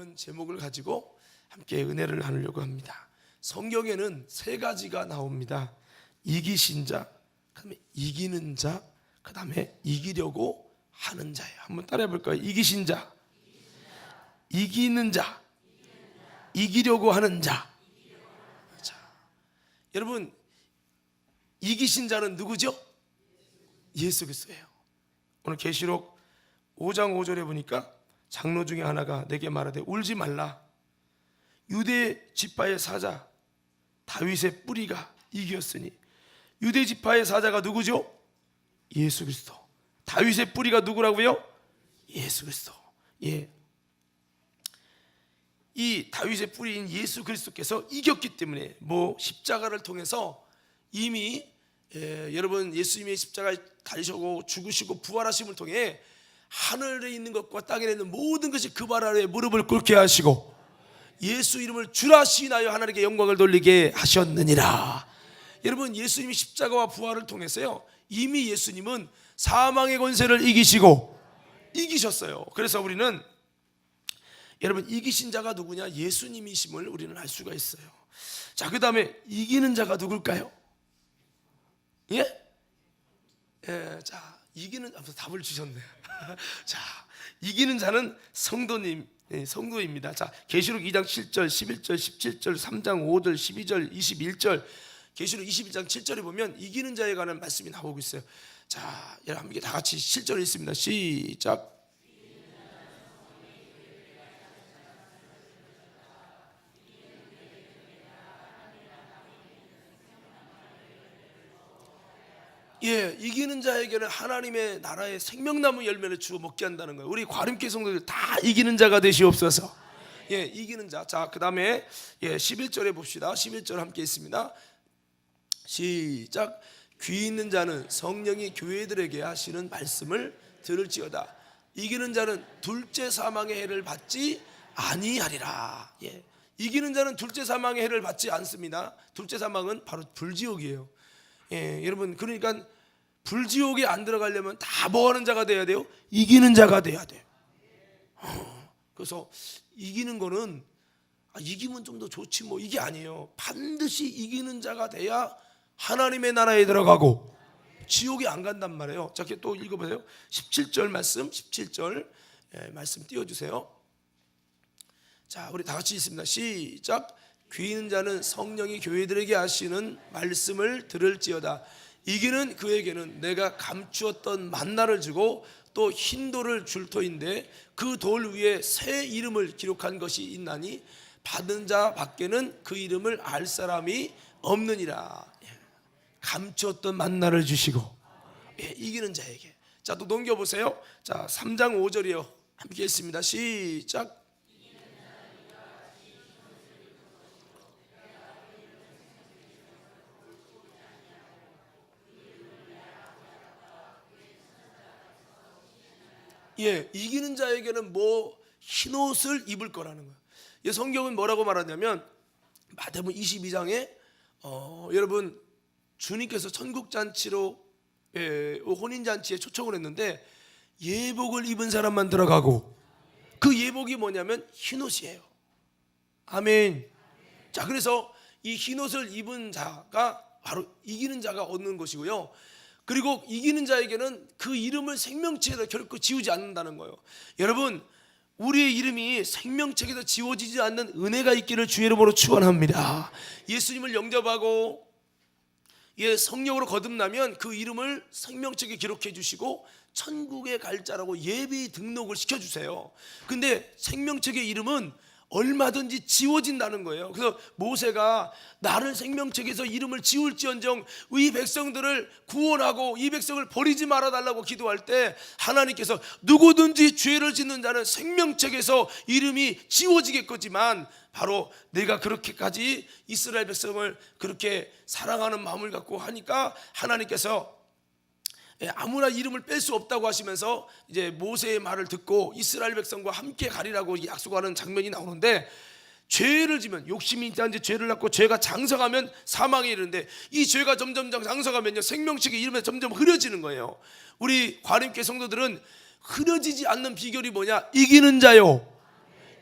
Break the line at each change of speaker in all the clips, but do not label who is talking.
하는 제목을 가지고 함께 은혜를 나누려고 합니다. 성경에는 세 가지가 나옵니다. 이기신 자, 그다음에 이기는 자, 그다음에 이기려고 하는 자예요. 한번 따라해 볼까요? 이기신 자, 이기는 자, 이기려고 하는 자. 자, 여러분, 이기신 자는 누구죠? 예수 그리스도예요. 오늘 계시록 5장 5절에 보니까 장로 중에 하나가 내게 말하되 울지 말라. 유대 지파의 사자 다윗의 뿌리가 이겼으니. 유대 지파의 사자가 누구죠? 예수 그리스도. 다윗의 뿌리가 누구라고요? 예수 그리스도. 예. 이 다윗의 뿌리인 예수 그리스도께서 이겼기 때문에 십자가를 통해서 이미 여러분 예수님의 십자가에 달리시고 죽으시고 부활하심을 통해 하늘에 있는 것과 땅에 있는 모든 것이 그 발 아래에 무릎을 꿇게 하시고 예수 이름을 주라 시인하여 하나님께 영광을 돌리게 하셨느니라. 여러분, 예수님이 십자가와 부활을 통해서요 이미 예수님은 사망의 권세를 이기시고 이기셨어요. 그래서 우리는 여러분 이기신 자가 누구냐? 예수님이심을 우리는 알 수가 있어요. 자, 그 다음에 이기는 자가 누굴까요? 예? 예, 자, 이기는 답을 주셨네요. 자, 이기는 자는 성도입니다. 자, 계시록 2장 7절, 11절, 17절, 3장 5절, 12절, 21절, 계시록 21장 7절에 보면 이기는 자에 관한 말씀이 나오고 있어요. 자, 여러분 함께 다 같이 7절 읽습니다. 시작. 예, 이기는 자에게는 하나님의 나라의 생명나무 열매를 주어 먹게 한다는 거예요. 우리 과림교회 성도들 다 이기는 자가 되시옵소서. 예, 이기는 자. 자, 그 다음에 11절에 봅시다. 11절 함께 있습니다. 시작. 귀 있는 자는 성령이 교회들에게 하시는 말씀을 들을지어다. 이기는 자는 둘째 사망의 해를 받지 아니하리라. 예, 이기는 자는 둘째 사망의 해를 받지 않습니다. 둘째 사망은 바로 불지옥이에요. 예, 여러분, 그러니까 불지옥에 안 들어가려면 다 뭐하는 자가 돼야 돼요? 이기는 자가 돼야 돼요. 그래서 이기는 거는 이기면 좀 더 좋지 이게 아니에요. 반드시 이기는 자가 돼야 하나님의 나라에 들어가고 지옥에 안 간단 말이에요. 자, 또 읽어보세요. 17절 말씀, 17절 말씀 띄워주세요. 자, 우리 다 같이 있습니다. 시작. 귀 있는 자는 성령이 교회들에게 하시는 말씀을 들을지어다. 이기는 그에게는 내가 감추었던 만나를 주고 또 흰 돌을 줄 터인데 그 돌 위에 새 이름을 기록한 것이 있나니 받은 자 밖에는 그 이름을 알 사람이 없느니라. 감추었던 만나를 주시고 이기는 자에게. 자, 또 넘겨보세요. 자, 3장 5절이요 함께 했습니다. 시작. 예, 이기는 자에게는 흰옷을 입을 거라는 거예요. 이 성경은 뭐라고 말하냐면 마태복음 22장에 여러분 주님께서 천국잔치로 혼인잔치에 초청을 했는데 예복을 입은 사람만 들어가고 그 예복이 뭐냐면 흰옷이에요. 아멘. 자, 그래서 이 흰옷을 입은 자가 바로 이기는 자가 얻는 것이고요. 그리고 이기는 자에게는 그 이름을 생명책에서 결코 지우지 않는다는 거예요. 여러분, 우리의 이름이 생명책에서 지워지지 않는 은혜가 있기를 주의 이름으로 축원합니다. 예수님을 영접하고 성령으로 거듭나면 그 이름을 생명책에 기록해 주시고 천국에 갈 자라고 예비 등록을 시켜주세요. 근데 생명책의 이름은 얼마든지 지워진다는 거예요. 그래서 모세가 나를 생명책에서 이름을 지울지언정 이 백성들을 구원하고 이 백성을 버리지 말아달라고 기도할 때 하나님께서 누구든지 죄를 짓는 자는 생명책에서 이름이 지워지겠거지만 바로 내가 그렇게까지 이스라엘 백성을 그렇게 사랑하는 마음을 갖고 하니까 하나님께서 아무나 이름을 뺄 수 없다고 하시면서 이제 모세의 말을 듣고 이스라엘 백성과 함께 가리라고 약속하는 장면이 나오는데, 죄를 지면 욕심이 있다든지 죄를 낳고 죄가 장성하면 사망에 이르는데 이 죄가 점점 장성하면요 생명책의 이름에 점점 흐려지는 거예요. 우리 과림교회 성도들은 흐려지지 않는 비결이 뭐냐? 이기는 자요.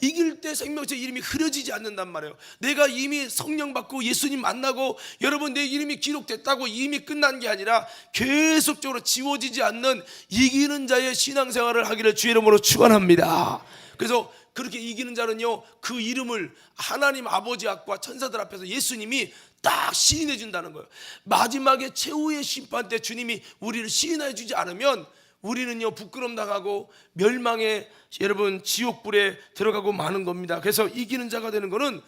이길 때 생명체 이름이 흐려지지 않는단 말이에요. 내가 이미 성령 받고 예수님 만나고 여러분 내 이름이 기록됐다고 이미 끝난 게 아니라 계속적으로 지워지지 않는 이기는 자의 신앙생활을 하기를 주의 이름으로 축원합니다. 그래서 그렇게 이기는 자는요, 그 이름을 하나님 아버지 앞과 천사들 앞에서 예수님이 딱 시인해 준다는 거예요. 마지막에 최후의 심판 때 주님이 우리를 시인해 주지 않으면 우리는요 부끄럼 당하고 멸망의 여러분 지옥불에 들어가고 마는 겁니다. 그래서 이기는 자가 되는 거는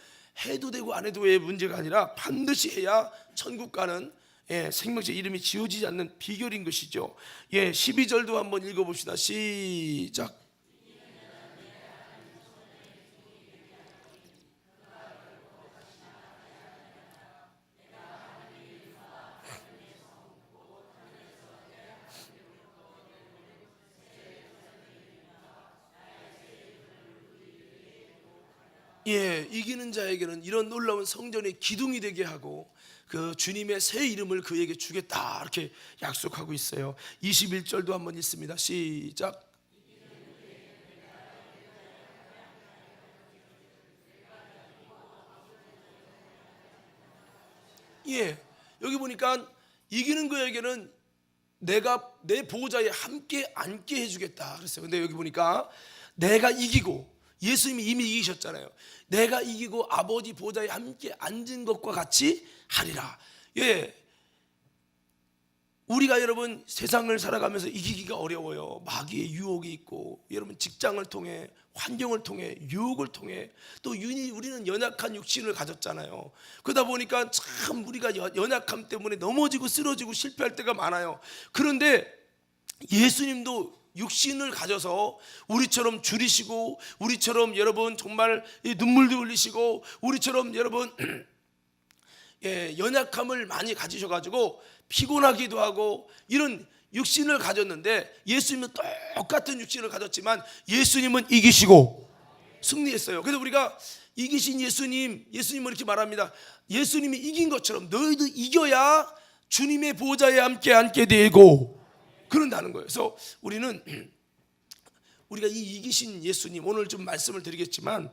해도 되고 안 해도의 문제가 아니라 반드시 해야 천국 가는 생명체 이름이 지워지지 않는 비결인 것이죠. 12절도 한번 읽어봅시다. 시작. 이기는 자에게는 이런 놀라운 성전의 기둥이 되게 하고 그 주님의 새 이름을 그에게 주겠다 이렇게 약속하고 있어요. 21절도 한번 읽습니다. 시작. 여기 보니까 이기는 그에게는 내가 내 보호자에 함께 앉게 해주겠다 그랬어요. 근데 여기 보니까 내가 이기고 예수님이 이미 이기셨잖아요. 내가 이기고 아버지 보좌에 함께 앉은 것과 같이 하리라. 우리가 여러분 세상을 살아가면서 이기기가 어려워요. 마귀의 유혹이 있고 여러분 직장을 통해 환경을 통해 유혹을 통해 또 우리는 연약한 육신을 가졌잖아요. 그러다 보니까 참 우리가 연약함 때문에 넘어지고 쓰러지고 실패할 때가 많아요. 그런데 예수님도 육신을 가져서 우리처럼 줄이시고 우리처럼 여러분 정말 눈물도 흘리시고 우리처럼 여러분 연약함을 많이 가지셔가지고 피곤하기도 하고 이런 육신을 가졌는데 예수님은 똑같은 육신을 가졌지만 예수님은 이기시고 승리했어요. 그래서 우리가 이기신 예수님은 이렇게 말합니다. 예수님이 이긴 것처럼 너희도 이겨야 주님의 보좌에 함께 앉게 되고 그런다는 거예요. 그래서 우리가 이 이기신 예수님 오늘 좀 말씀을 드리겠지만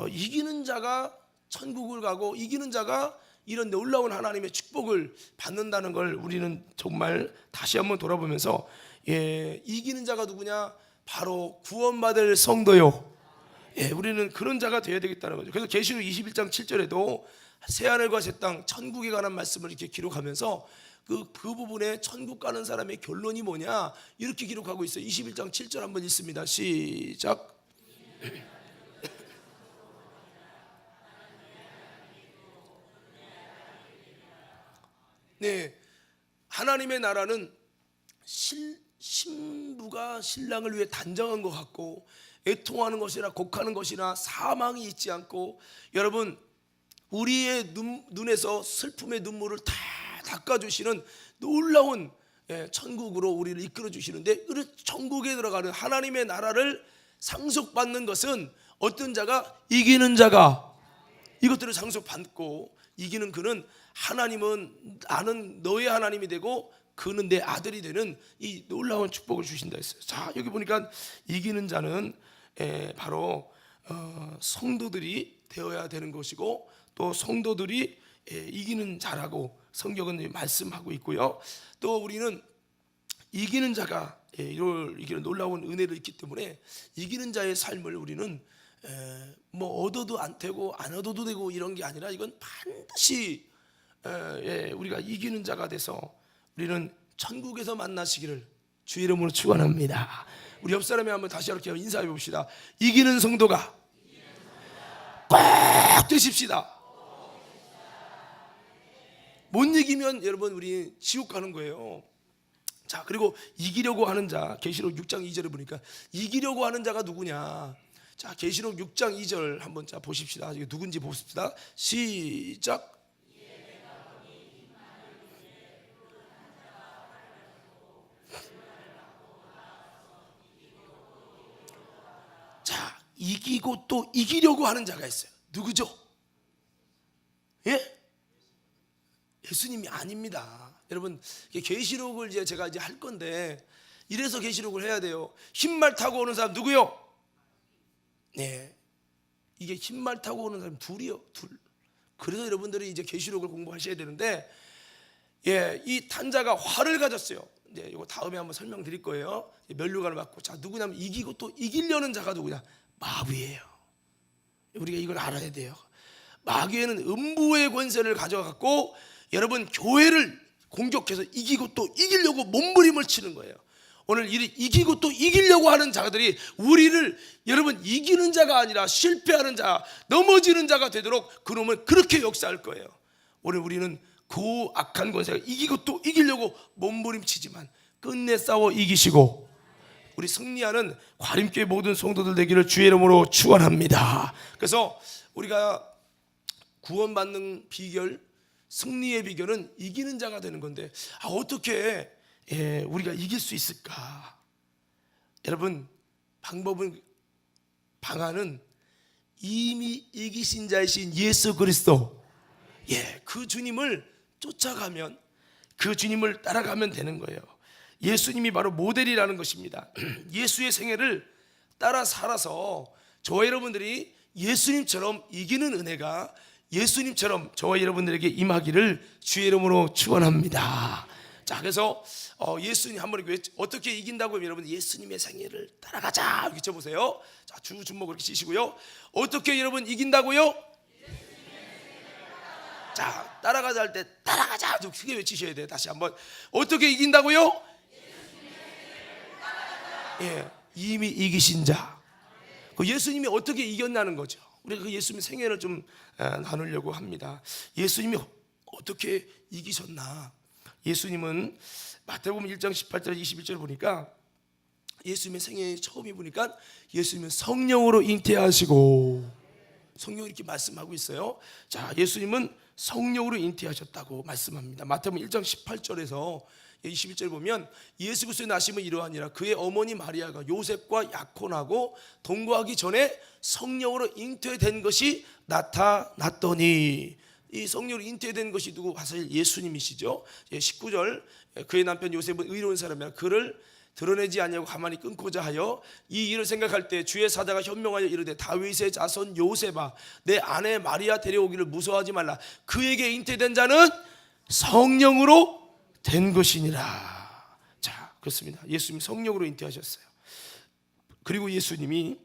이기는 자가 천국을 가고 이기는 자가 이런 놀라운 하나님의 축복을 받는다는 걸 우리는 정말 다시 한번 돌아보면서 이기는 자가 누구냐? 바로 구원받을 성도요. 우리는 그런 자가 되어야 되겠다는 거죠. 그래서 계시록 21장 7절에도 새하늘과 새 땅 천국에 관한 말씀을 이렇게 기록하면서 그 부분에 천국 가는 사람의 결론이 뭐냐 이렇게 기록하고 있어요. 21장 7절 한번 읽습니다. 시작. 하나님의 나라는 신부가 신랑을 위해 단정한 것 같고 애통하는 것이나 곡하는 것이나 사망이 있지 않고 여러분 우리의 눈에서 슬픔의 눈물을 다 닦아주시는 놀라운 천국으로 우리를 이끌어 주시는데 천국에 들어가는 하나님의 나라를 상속받는 것은 어떤 자가 이기는 자가 이것들을 상속받고 이기는 그는 하나님은 나는 너의 하나님이 되고 그는 내 아들이 되는 이 놀라운 축복을 주신다 했어요. 자 여기 보니까 이기는 자는 바로 성도들이 되어야 되는 것이고 또 성도들이 이기는 자라고 성경은 말씀하고 있고요. 또 우리는 이기는 자가 이기는 놀라운 은혜를 있기 때문에 이기는 자의 삶을 우리는 뭐 얻어도 안 되고 안 얻어도 되고 이런 게 아니라 이건 반드시 우리가 이기는 자가 돼서 우리는 천국에서 만나시기를 주의 이름으로 축원합니다. 우리 옆 사람이 한번 다시 이렇게 인사해 봅시다. 이기는 성도가 꼭 되십시다. 못 이기면 여러분 우리 지옥 가는 거예요. 자 그리고 이기려고 하는 자 계시록 6장 2절에 보니까 이기려고 하는 자가 누구냐? 자 계시록 6장 2절 한번 자 보십시다. 이게 누군지 봅시다. 시작. 자 이기고 또 이기려고 하는 자가 있어요. 누구죠? 예수님이 아닙니다. 여러분 계시록을 제가 할 건데 이래서 계시록을 해야 돼요. 흰말 타고 오는 사람 누구요? 이게 흰말 타고 오는 사람 둘이요, 둘. 그래서 여러분들이 이제 계시록을 공부하셔야 되는데, 이 탄자가 활을 가졌어요. 이거 다음에 한번 설명드릴 거예요. 면류관을 받고, 자, 누구냐면 이기고 또 이기려는 자가 누구냐? 마귀예요. 우리가 이걸 알아야 돼요. 마귀에는 음부의 권세를 가져갖고 여러분 교회를 공격해서 이기고 또 이기려고 몸부림을 치는 거예요. 오늘 이기고 또 이기려고 하는 자들이 우리를 여러분 이기는 자가 아니라 실패하는 자, 넘어지는 자가 되도록 그놈은 그렇게 역사할 거예요. 오늘 우리는 그 악한 권세가 이기고 또 이기려고 몸부림치지만 끝내 싸워 이기시고 우리 승리하는 과림교회 모든 성도들 되기를 주의 이름으로 축원합니다. 그래서 우리가 구원받는 비결, 승리의 비결은 이기는 자가 되는 건데, 어떻게 우리가 이길 수 있을까? 여러분, 방안은 이미 이기신 자이신 예수 그리스도, 그 주님을 쫓아가면, 그 주님을 따라가면 되는 거예요. 예수님이 바로 모델이라는 것입니다. 예수의 생애를 따라 살아서 저와 여러분들이 예수님처럼 이기는 은혜가 예수님처럼 저와 여러분들에게 임하기를 주의 이름으로 축원합니다. 자, 그래서 예수님 한번 어떻게 이긴다고 하면 여러분 예수님의 생애를 따라가자 이렇게 쳐보세요. 자, 주먹 이렇게 치시고요. 어떻게 여러분 이긴다고요? 자, 따라가자 할 때 따라가자 좀 크게 외치셔야 돼요. 다시 한번 어떻게 이긴다고요? 이미 이기신 자. 그 예수님이 어떻게 이겼나는 거죠. 우리가 그 예수님의 생애를 좀 나누려고 합니다. 예수님이 어떻게 이기셨나? 예수님은 마태복음 1장 18절 21절 보니까 예수님의 생애 처음에 보니까 예수님은 성령으로 잉태하시고, 성령이 이렇게 말씀하고 있어요. 자, 예수님은 성령으로 잉태하셨다고 말씀합니다. 마태복음 1장 18절에서 21절 보면 예수 그리스도의 나심은 이러하니라 그의 어머니 마리아가 요셉과 약혼하고 동거하기 전에 성령으로 잉태된 것이 나타났더니, 이 성령으로 잉태된 것이 누구? 사실 예수님이시죠. 19절 그의 남편 요셉은 의로운 사람이라 그를 드러내지 아니하고 가만히 끊고자 하여 이 일을 생각할 때 주의 사자가 현명하여 이르되 다윗의 자손 요셉아 내 아내 마리아 데려오기를 무서워하지 말라 그에게 잉태된 자는 성령으로 된 것이니라. 자, 그렇습니다. 예수님이 성령으로 잉태하셨어요. 그리고 예수님이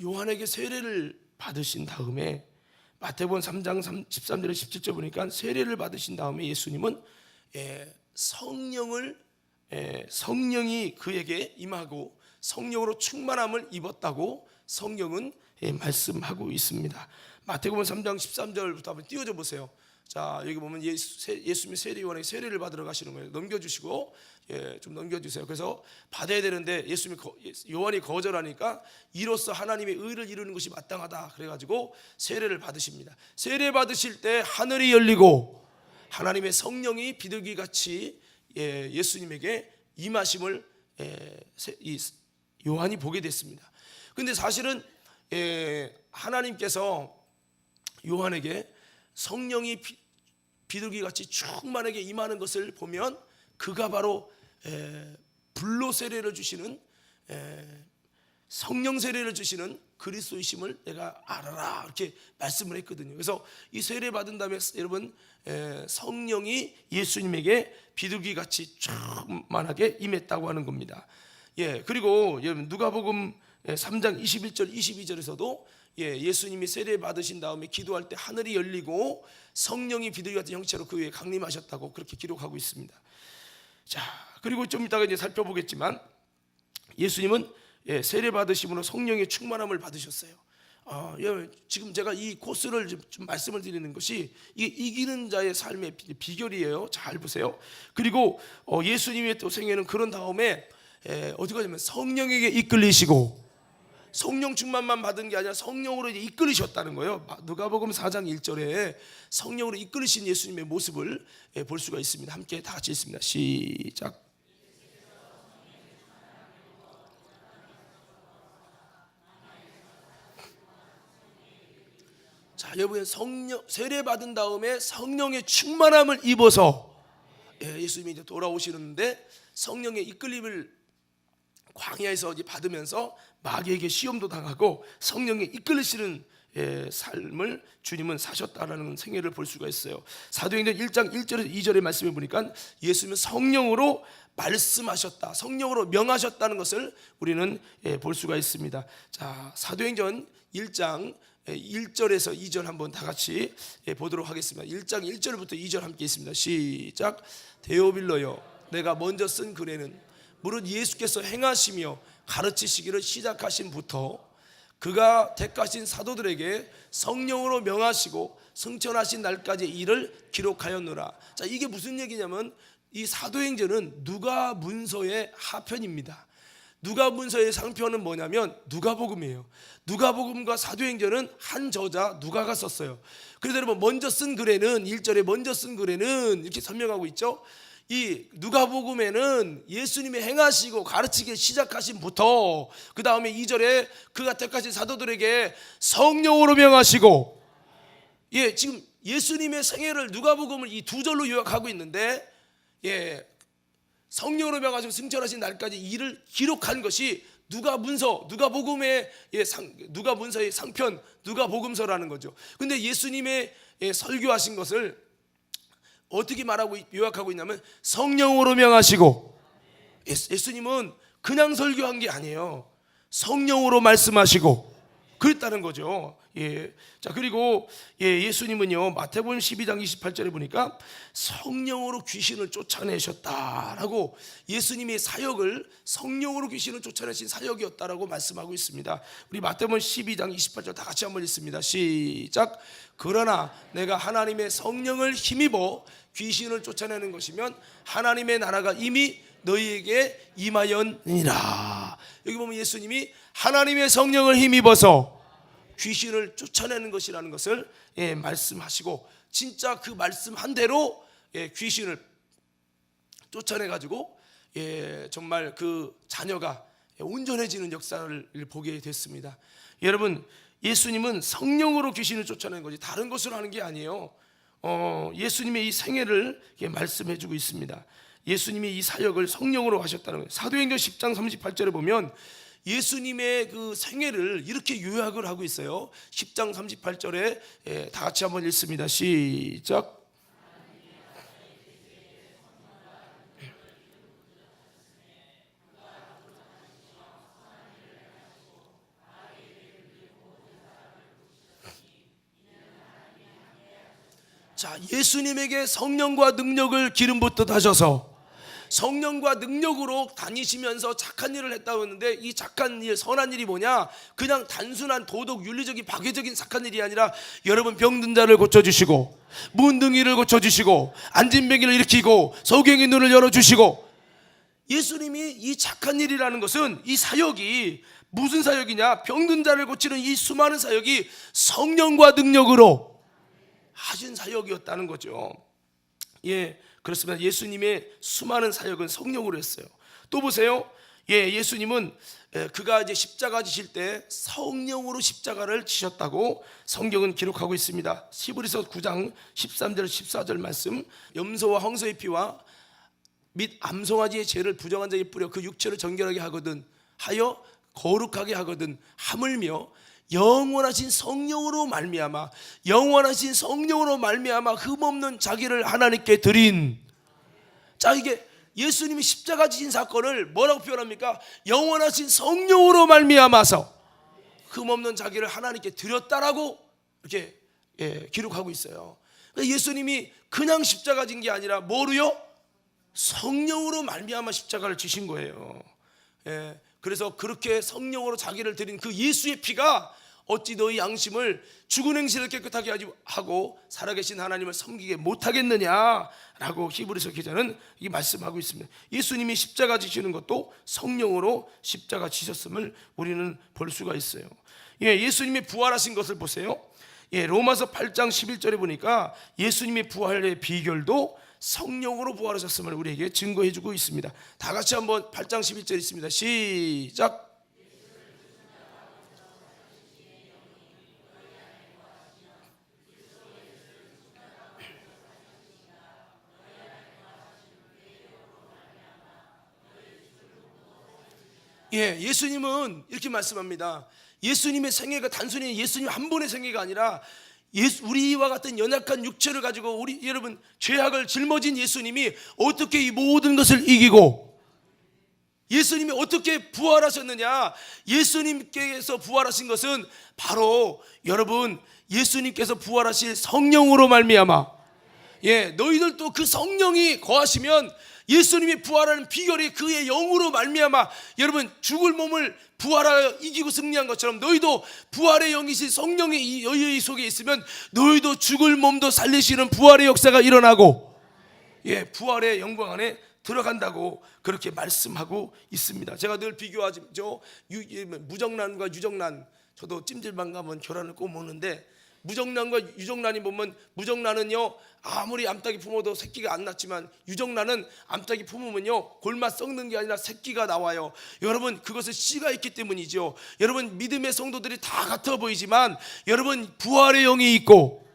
요한에게 세례를 받으신 다음에 마태복음 3장 13절에 17절 보니까 세례를 받으신 다음에 예수님은 성령이 그에게 임하고 성령으로 충만함을 입었다고 성경은 말씀하고 있습니다. 마태복음 3장 13절부터 한번 띄워줘 보세요. 자, 여기 보면 예수님이 세례 요한에게 세례를 받으러 가시는 거예요. 넘겨주시고, 좀 넘겨주세요. 그래서 받아야 되는데 요한이 거절하니까 이로써 하나님의 의를 이루는 것이 마땅하다. 그래가지고 세례를 받으십니다. 세례 받으실 때 하늘이 열리고 하나님의 성령이 비둘기같이 예수님에게 임하심을 요한이 보게 됐습니다. 근데 사실은 하나님께서 요한에게 성령이 비둘기같이 충만하게 임하는 것을 보면 그가 바로 불로 세례를 주시는 성령 세례를 주시는 그리스도이심을 내가 알아라 이렇게 말씀을 했거든요. 그래서 이 세례 받은 다음에 여러분 성령이 예수님에게 비둘기같이 충만하게 임했다고 하는 겁니다. 그리고 여러분 누가복음 3장 21절 22절에서도 예수님이 세례 받으신 다음에 기도할 때 하늘이 열리고 성령이 비둘기 같은 형체로 그 위에 강림하셨다고 그렇게 기록하고 있습니다. 자, 그리고 좀 이따가 이제 살펴보겠지만 예수님은 세례 받으심으로 성령의 충만함을 받으셨어요. 지금 제가 이 코스를 좀 말씀을 드리는 것이 이게 이기는 자의 삶의 비결이에요. 잘 보세요. 그리고 예수님의 또 생애는 그런 다음에 어디 가냐면 성령에게 이끌리시고, 성령 충만만 받은 게 아니라 성령으로 이제 이끌리셨다는 거예요. 누가복음 4장 1절에 성령으로 이끌리신 예수님의 모습을 볼 수가 있습니다. 함께 다 같이 읽습니다. 시작. 자, 여러분 세례 받은 다음에 성령의 충만함을 입어서 예수님이 이제 돌아오시는데 성령의 이끌림을 광야에서 받으면서 마귀에게 시험도 당하고 성령에 이끌리시는 삶을 주님은 사셨다라는 생애를 볼 수가 있어요. 사도행전 1장 1절에서 2절의 말씀을 보니까 예수님은 성령으로 말씀하셨다, 성령으로 명하셨다는 것을 우리는 볼 수가 있습니다. 자, 사도행전 1장 1절에서 2절 한번 다 같이 보도록 하겠습니다. 1장 1절부터 2절 함께 있습니다. 시작. 데오빌로여, 내가 먼저 쓴 글에는 무릇 예수께서 행하시며 가르치시기를 시작하신부터 그가 택하신 사도들에게 성령으로 명하시고 승천하신 날까지 일을 기록하였노라. 자, 이게 무슨 얘기냐면 이 사도행전은 누가문서의 하편입니다. 누가문서의 상편은 뭐냐면 누가복음이에요. 누가복음과 사도행전은 한 저자 누가가 썼어요. 그래서 여러분 먼저 쓴 글에는 1절에 먼저 쓴 글에는 이렇게 설명하고 있죠. 이 누가복음에는 예수님이 행하시고 가르치기 시작하신부터 그 다음에 2절에 그가 택하신 사도들에게 성령으로 명하시고, 지금 예수님의 생애를 누가복음을 이 두 절로 요약하고 있는데, 성령으로 명하시고 승천하신 날까지 일을 기록한 것이 누가문서, 누가복음의 누가문서의 상편, 누가복음서라는 거죠. 근데 예수님의 설교하신 것을 어떻게 말하고 요약하고 있냐면 성령으로 명하시고, 예수님은 그냥 설교한 게 아니에요. 성령으로 말씀하시고 그랬다는 거죠. 자, 그리고 예수님은요 마태복음 12장 28절에 보니까 성령으로 귀신을 쫓아내셨다라고, 예수님의 사역을 성령으로 귀신을 쫓아내신 사역이었다라고 말씀하고 있습니다. 우리 마태복음 12장 28절 다 같이 한번 읽습니다. 시작. 그러나 내가 하나님의 성령을 힘입어 귀신을 쫓아내는 것이면 하나님의 나라가 이미 너희에게 임하였느니라. 여기 보면 예수님이 하나님의 성령을 힘입어서 귀신을 쫓아내는 것이라는 것을 말씀하시고, 진짜 그 말씀한 대로 귀신을 쫓아내 가지고 정말 그 자녀가 온전해지는 역사를 보게 됐습니다. 여러분, 예수님은 성령으로 귀신을 쫓아내는 거지 다른 것으로 하는 게 아니에요. 예수님의 이 생애를 말씀해 주고 있습니다. 예수님이 이 사역을 성령으로 하셨다는 거예요. 사도행전 10장 38절에 보면 예수님의 그 생애를 이렇게 요약을 하고 있어요. 10장 38절에 다 같이 한번 읽습니다. 시작. 자, 예수님에게 성령과 능력을 기름 붓듯 하셔서 성령과 능력으로 다니시면서 착한 일을 했다고 했는데, 이 착한 일, 선한 일이 뭐냐? 그냥 단순한 도덕, 윤리적인, 박애적인 착한 일이 아니라 여러분 병든 자를 고쳐주시고 문둥이를 고쳐주시고 안진뱅이를 일으키고 소경의 눈을 열어주시고, 예수님이 이 착한 일이라는 것은 이 사역이 무슨 사역이냐? 병든 자를 고치는 이 수많은 사역이 성령과 능력으로 하신 사역이었다는 거죠. 그렇습니다. 예수님의 수많은 사역은 성령으로 했어요. 또 보세요. 예수님은 그가 이제 십자가 지실 때 성령으로 십자가를 지셨다고 성경은 기록하고 있습니다. 히브리서 9장 13절 14절 말씀. 염소와 홍소의 피와 및 암송아지의 죄를 부정한 자에게 뿌려 그 육체를 정결하게 하거든 하여 거룩하게 하거든 하물며 영원하신 성령으로 말미암아 흠없는 자기를 하나님께 드린. 자, 이게 예수님이 십자가 지신 사건을 뭐라고 표현합니까? 영원하신 성령으로 말미암아서 흠없는 자기를 하나님께 드렸다라고 이렇게 기록하고 있어요. 그러니까 예수님이 그냥 십자가 진 게 아니라 뭐로요? 성령으로 말미암아 십자가를 지신 거예요. 그래서 그렇게 성령으로 자기를 드린 그 예수의 피가 어찌 너희 양심을 죽은 행실을 깨끗하게 하고 살아계신 하나님을 섬기게 못하겠느냐라고 히브리서 기자는 이 말씀하고 있습니다. 예수님이 십자가 지시는 것도 성령으로 십자가 지셨음을 우리는 볼 수가 있어요. 예수님이 부활하신 것을 보세요. 로마서 8장 11절에 보니까 예수님의 부활의 비결도 성령으로 부활하셨음을 우리에게 증거해주고 있습니다. 다 같이 한번 8장 11절 있습니다. 시작. 예, 예수님은 이렇게 말씀합니다. 예수님의 생애가 단순히 예수님 한 분의 생애가 아니라 우리와 같은 연약한 육체를 가지고 우리 여러분 죄악을 짊어진 예수님이 어떻게 이 모든 것을 이기고 예수님이 어떻게 부활하셨느냐? 예수님께서 부활하신 것은 바로 여러분 예수님께서 부활하실 성령으로 말미암아, 예, 너희들도 그 성령이 거하시면 예수님이 부활하는 비결이 그의 영으로 말미암아 여러분 죽을 몸을 부활하여 이기고 승리한 것처럼 너희도 부활의 영이신 성령이 너희 속에 있으면 너희도 죽을 몸도 살리시는 부활의 역사가 일어나고, 예, 부활의 영광 안에 들어간다고 그렇게 말씀하고 있습니다. 제가 늘 비교하죠. 무정란과 유정란. 저도 찜질방 가면 계란을 꼭 먹는데 무정란과 유정란이 보면 무정란은요 아무리 암탉이 품어도 새끼가 안 낳지만 유정란은 암탉이 품으면요 골마 썩는 게 아니라 새끼가 나와요. 여러분 그것은 씨가 있기 때문이죠. 여러분 믿음의 성도들이 다 같아 보이지만 여러분 부활의 영이 있고,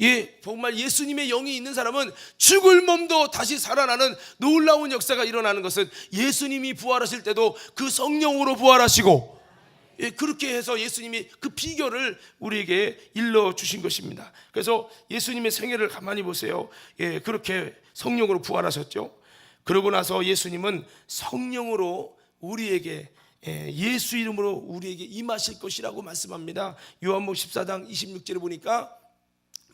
예, 정말 예수님의 영이 있는 사람은 죽을 몸도 다시 살아나는 놀라운 역사가 일어나는 것은 예수님이 부활하실 때도 그 성령으로 부활하시고, 예, 그렇게 해서 예수님이 그 비결을 우리에게 일러주신 것입니다. 그래서 예수님의 생애를 가만히 보세요. 예, 그렇게 성령으로 부활하셨죠. 그러고 나서 예수님은 성령으로 우리에게 예수 이름으로 우리에게 임하실 것이라고 말씀합니다. 요한복음 14장 26절에 보니까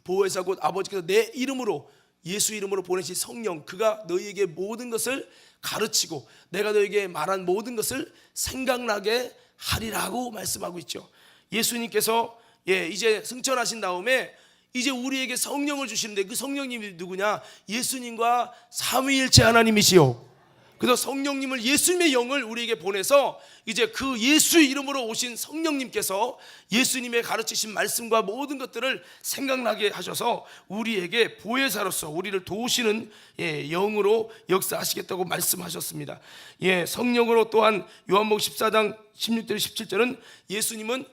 보혜사 곧 아버지께서 내 이름으로 예수 이름으로 보내신 성령 그가 너희에게 모든 것을 가르치고 내가 너희에게 말한 모든 것을 생각나게 하리라고 말씀하고 있죠. 예수님께서 이제 승천하신 다음에 이제 우리에게 성령을 주시는데 그 성령님이 누구냐? 예수님과 삼위일체 하나님이시요. 그래서 성령님을 예수님의 영을 우리에게 보내서 이제 그 예수 이름으로 오신 성령님께서 예수님의 가르치신 말씀과 모든 것들을 생각나게 하셔서 우리에게 보혜사로서 우리를 도우시는 영으로 역사하시겠다고 말씀하셨습니다. 예, 성령으로 또한 요한복음 14장 16절 17절은 예수님은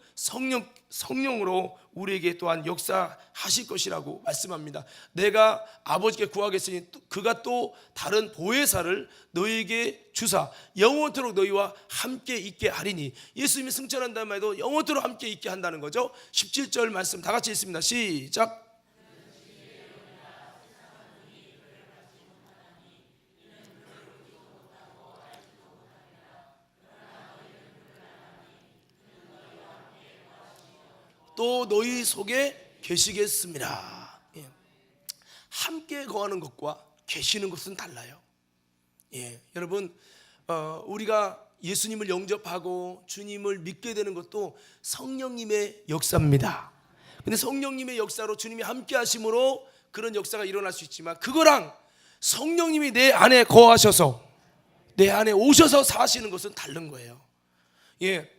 성령으로 우리에게 또한 역사하실 것이라고 말씀합니다. 내가 아버지께 구하겠으니 그가 또 다른 보혜사를 너희에게 주사 영원토록 너희와 함께 있게 하리니. 예수님이 승천한다는 말도 영원토록 함께 있게 한다는 거죠. 17절 말씀 다 같이 읽습니다. 시작. 또 너희 속에 계시겠습니다. 예. 함께 거하는 것과 계시는 것은 달라요. 예. 여러분 우리가 예수님을 영접하고 주님을 믿게 되는 것도 성령님의 역사입니다. 근데 성령님의 역사로 주님이 함께 하심으로 그런 역사가 일어날 수 있지만 그거랑 성령님이 내 안에 거하셔서 내 안에 오셔서 사시는 것은 다른 거예요. 예.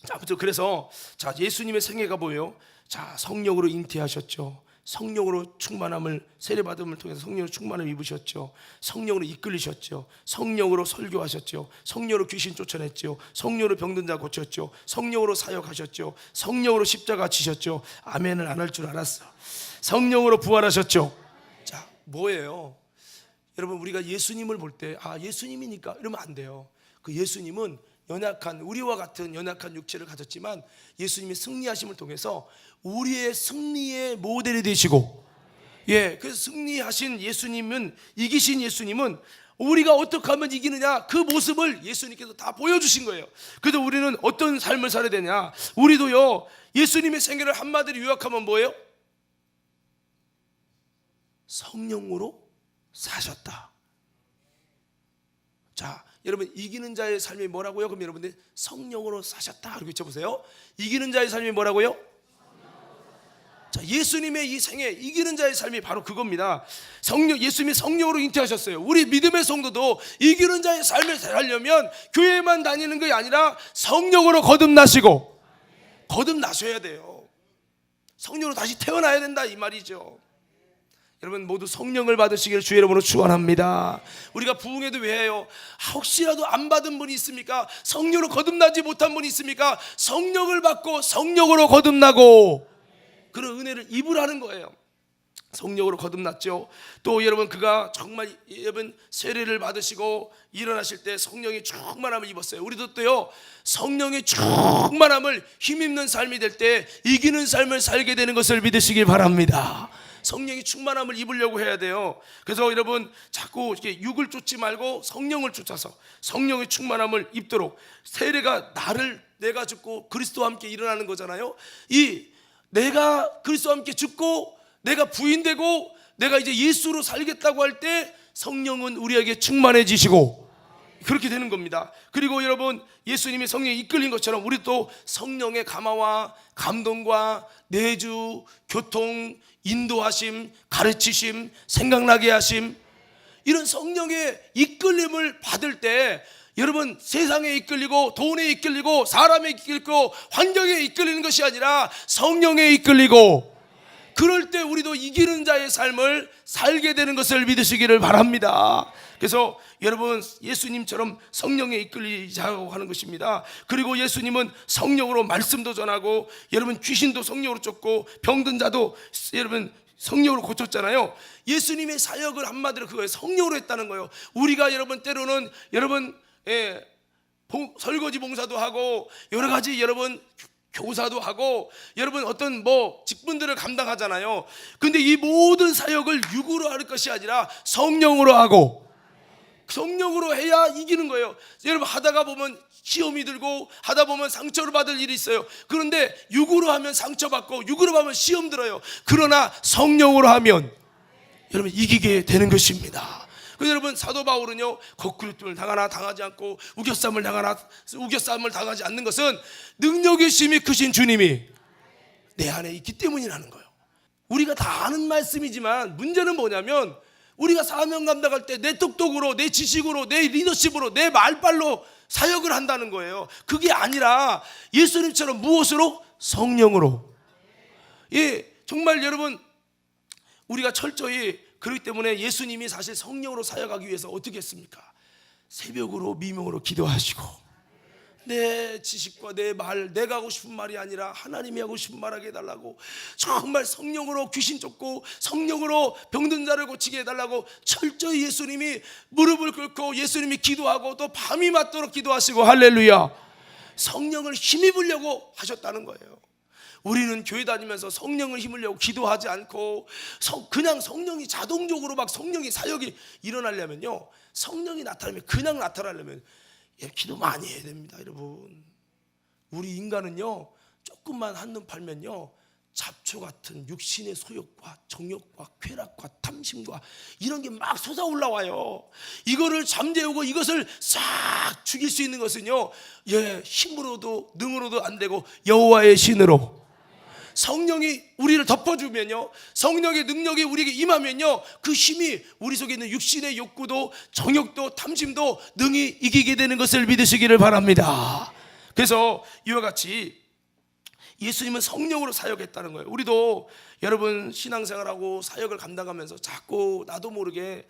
자, 그래서 자 예수님의 생애가 뭐예요? 자, 성령으로 잉태하셨죠. 성령으로 충만함을 세례받음을 통해서 성령으로 충만함을 입으셨죠. 성령으로 이끌리셨죠. 성령으로 설교하셨죠. 성령으로 귀신 쫓아냈죠. 성령으로 병든 자 고쳤죠. 성령으로 사역하셨죠. 성령으로 십자가 지셨죠. 아멘을 안 할 줄 알았어. 성령으로 부활하셨죠. 자, 뭐예요? 여러분 우리가 예수님을 볼 때 예수님이니까 이러면 안 돼요. 그 예수님은 연약한 우리와 같은 연약한 육체를 가졌지만 예수님이 승리하심을 통해서 우리의 승리의 모델이 되시고, 예, 그래서 승리하신 예수님은 이기신 예수님은 우리가 어떻게 하면 이기느냐 그 모습을 예수님께서 다 보여주신 거예요. 그래서 우리는 어떤 삶을 살아야 되냐? 우리도요 예수님의 생애를 한마디로 요약하면 뭐예요? 성령으로 사셨다. 자, 여러분 이기는 자의 삶이 뭐라고요? 그럼 여러분들 성령으로 사셨다 이렇게 외쳐보세요. 이기는 자의 삶이 뭐라고요? 자, 예수님의 이 생애 이기는 자의 삶이 바로 그겁니다. 예수님이 성령으로 잉태하셨어요. 우리 믿음의 성도도 이기는 자의 삶을 살려면 교회만 다니는 것이 아니라 성령으로 거듭나시고 거듭나셔야 돼요. 성령으로 다시 태어나야 된다 이 말이죠. 여러분 모두 성령을 받으시기를 주의 이름으로 축원합니다. 우리가 부흥회도 왜 해요? 혹시라도 안 받은 분이 있습니까? 성령으로 거듭나지 못한 분이 있습니까? 성령을 받고 성령으로 거듭나고 그런 은혜를 입으라는 거예요. 성령으로 거듭났죠. 또 여러분 그가 정말 여러분 세례를 받으시고 일어나실 때 성령의 충만함을 입었어요. 우리도 또요 성령의 충만함을 힘입는 삶이 될 때 이기는 삶을 살게 되는 것을 믿으시길 바랍니다. 성령의 충만함을 입으려고 해야 돼요. 그래서 여러분 자꾸 이렇게 육을 쫓지 말고 성령을 쫓아서 성령의 충만함을 입도록, 세례가 내가 죽고 그리스도와 함께 일어나는 거잖아요. 이 내가 그리스도와 함께 죽고 내가 부인되고 내가 이제 예수로 살겠다고 할 때 성령은 우리에게 충만해지시고 그렇게 되는 겁니다. 그리고 여러분 예수님이 성령에 이끌린 것처럼 우리도 성령의 감화와 감동과 내주, 교통, 인도하심, 가르치심, 생각나게 하심, 이런 성령의 이끌림을 받을 때 여러분 세상에 이끌리고 돈에 이끌리고 사람에 이끌리고 환경에 이끌리는 것이 아니라 성령에 이끌리고, 그럴 때 우리도 이기는 자의 삶을 살게 되는 것을 믿으시기를 바랍니다. 그래서 여러분 예수님처럼 성령에 이끌리자고 하는 것입니다. 그리고 예수님은 성령으로 말씀도 전하고 여러분 귀신도 성령으로 쫓고 병든 자도 여러분 성령으로 고쳤잖아요. 예수님의 사역을 한마디로 그거예요. 성령으로 했다는 거예요. 우리가 여러분 때로는 여러분 설거지 봉사도 하고 여러 가지 여러분 교사도 하고 여러분 어떤 직분들을 감당하잖아요. 근데 이 모든 사역을 육으로 할 것이 아니라 성령으로 하고, 성령으로 해야 이기는 거예요. 여러분 하다가 보면 시험이 들고 하다 보면 상처를 받을 일이 있어요. 그런데 육으로 하면 상처받고 육으로 하면 시험 들어요. 그러나 성령으로 하면 여러분 이기게 되는 것입니다. 그래서 여러분 사도 바울은요 거꾸로뜸을 당하나 당하지 않고 우겨쌈을 당하지 않는 것은 능력의 심이 크신 주님이 내 안에 있기 때문이라는 거예요. 우리가 다 아는 말씀이지만 문제는 뭐냐면 우리가 사명 감당할 때 내 똑똑으로, 내 지식으로, 내 리더십으로, 내 말빨로 사역을 한다는 거예요. 그게 아니라 예수님처럼 무엇으로? 성령으로. 예, 정말 여러분 우리가 철저히, 그렇기 때문에 예수님이 사실 성령으로 사역하기 위해서 어떻게 했습니까? 새벽으로 미명으로 기도하시고 내 지식과 내 말, 내가 하고 싶은 말이 아니라 하나님이 하고 싶은 말 하게 해달라고, 정말 성령으로 귀신 쫓고 성령으로 병든 자를 고치게 해달라고 철저히 예수님이 무릎을 꿇고 예수님이 기도하고 또 밤이 맞도록 기도하시고, 할렐루야, 성령을 힘입으려고 하셨다는 거예요. 우리는 교회 다니면서 성령을 힘으려고 기도하지 않고 그냥 성령이 자동적으로 막 성령이 사역이 일어나려면요, 성령이 나타나면 그냥 나타나려면 기도 많이 해야 됩니다. 여러분 우리 인간은요 조금만 한눈 팔면요 잡초 같은 육신의 소욕과 정욕과 쾌락과 탐심과 이런 게 막 솟아 올라와요. 이거를 잠재우고 이것을 싹 죽일 수 있는 것은요 힘으로도 능으로도 안 되고 여호와의 신으로, 성령이 우리를 덮어주면요, 성령의 능력이 우리에게 임하면요, 그 힘이 우리 속에 있는 육신의 욕구도 정욕도 탐심도 능히 이기게 되는 것을 믿으시기를 바랍니다. 그래서 이와 같이 예수님은 성령으로 사역했다는 거예요. 우리도 여러분 신앙생활하고 사역을 감당하면서 자꾸 나도 모르게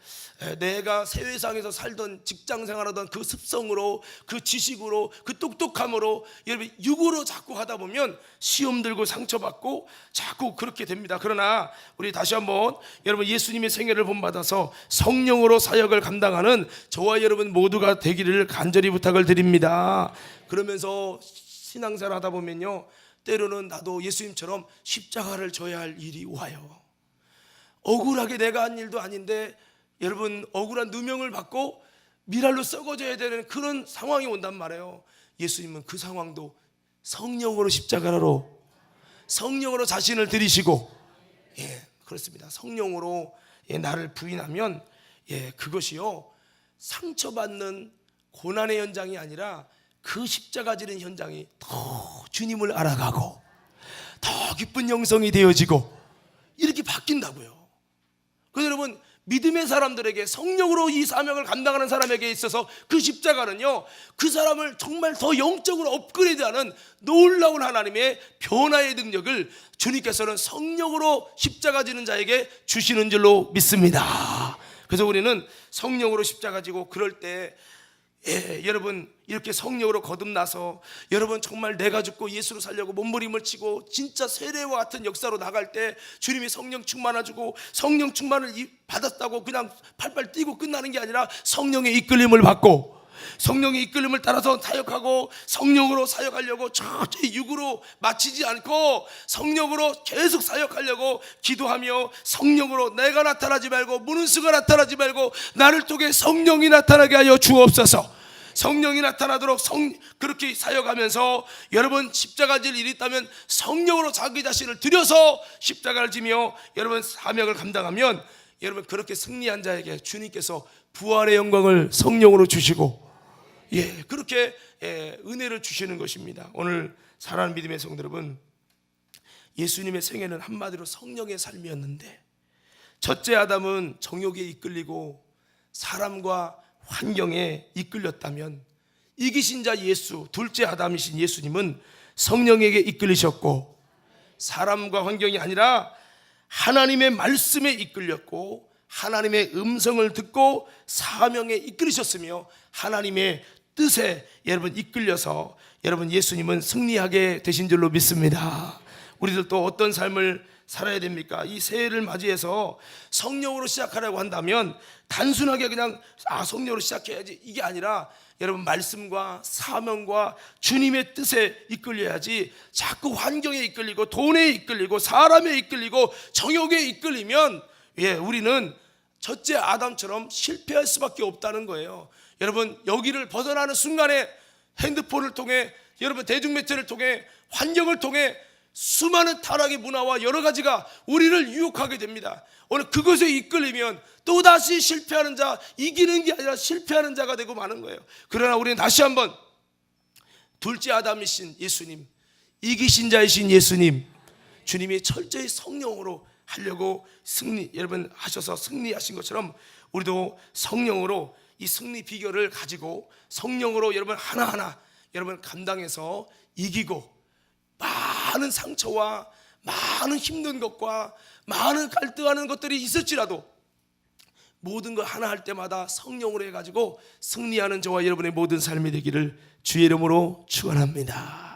내가 세상에서 살던 직장생활하던 그 습성으로, 그 지식으로, 그 똑똑함으로 여러분 육으로 자꾸 하다 보면 시험 들고 상처받고 자꾸 그렇게 됩니다. 그러나 우리 다시 한번 여러분 예수님의 생애를 본받아서 성령으로 사역을 감당하는 저와 여러분 모두가 되기를 간절히 부탁을 드립니다. 그러면서 신앙생활 하다 보면요 때로는 나도 예수님처럼 십자가를 져야 할 일이 와요. 억울하게 내가 한 일도 아닌데 여러분 억울한 누명을 받고 미랄로 썩어져야 되는 그런 상황이 온단 말이에요. 예수님은 그 상황도 성령으로 십자가로, 성령으로 자신을 들이시고, 그렇습니다. 성령으로 나를 부인하면 그것이요 상처받는 고난의 현장이 아니라 그 십자가 지는 현장이 더 주님을 알아가고 더 기쁜 영성이 되어지고 이렇게 바뀐다고요. 그래서 여러분 믿음의 사람들에게, 성령으로 이 사명을 감당하는 사람에게 있어서 그 십자가는요 그 사람을 정말 더 영적으로 업그레이드하는 놀라운 하나님의 변화의 능력을 주님께서는 성령으로 십자가 지는 자에게 주시는 줄로 믿습니다. 그래서 우리는 성령으로 십자가 지고 그럴 때 여러분 이렇게 성령으로 거듭나서 여러분 정말 내가 죽고 예수로 살려고 몸부림을 치고 진짜 세례와 같은 역사로 나갈 때 주님이 성령 충만을 주고 성령 충만을 받았다고 그냥 팔팔 뛰고 끝나는 게 아니라 성령의 이끌림을 받고 성령의 이끌림을 따라서 사역하고 성령으로 사역하려고 절대 육으로 마치지 않고 성령으로 계속 사역하려고 기도하며 성령으로 내가 나타나지 말고 문은수가 나타나지 말고 나를 통해 성령이 나타나게 하여 주옵소서. 성령이 나타나도록 그렇게 사역하면서 여러분 십자가 질 일이 있다면 성령으로 자기 자신을 들여서 십자가를 지며 여러분 사명을 감당하면 여러분 그렇게 승리한 자에게 주님께서 부활의 영광을 성령으로 주시고 그렇게 은혜를 주시는 것입니다. 오늘 사랑하는 믿음의 성도 여러분, 예수님의 생애는 한마디로 성령의 삶이었는데 첫째 아담은 정욕에 이끌리고 사람과 환경에 이끌렸다면 이기신 자 예수, 둘째 아담이신 예수님은 성령에게 이끌리셨고 사람과 환경이 아니라 하나님의 말씀에 이끌렸고 하나님의 음성을 듣고 사명에 이끌리셨으며 하나님의 뜻에 여러분 이끌려서 여러분 예수님은 승리하게 되신 줄로 믿습니다. 우리들도 어떤 삶을 살아야 됩니까? 이 새해를 맞이해서 성령으로 시작하려고 한다면 단순하게 그냥 성령으로 시작해야지 이게 아니라 여러분 말씀과 사명과 주님의 뜻에 이끌려야지 자꾸 환경에 이끌리고 돈에 이끌리고 사람에 이끌리고 정욕에 이끌리면 우리는 첫째 아담처럼 실패할 수밖에 없다는 거예요. 여러분 여기를 벗어나는 순간에 핸드폰을 통해 여러분 대중매체를 통해 환경을 통해 수많은 타락의 문화와 여러 가지가 우리를 유혹하게 됩니다. 오늘 그것에 이끌리면 또다시 실패하는 자, 이기는 게 아니라 실패하는 자가 되고 마는 거예요. 그러나 우리는 다시 한번 둘째 아담이신 예수님, 이기신 자이신 예수님, 주님이 철저히 성령으로 하려고 여러분 하셔서 승리하신 것처럼 우리도 성령으로 이 승리 비결을 가지고 성령으로 여러분 하나하나 여러분 감당해서 이기고 많은 상처와 많은 힘든 것과 많은 갈등하는 것들이 있을지라도 모든 걸 하나 할 때마다 성령으로 해가지고 승리하는 저와 여러분의 모든 삶이 되기를 주의 이름으로 축원합니다.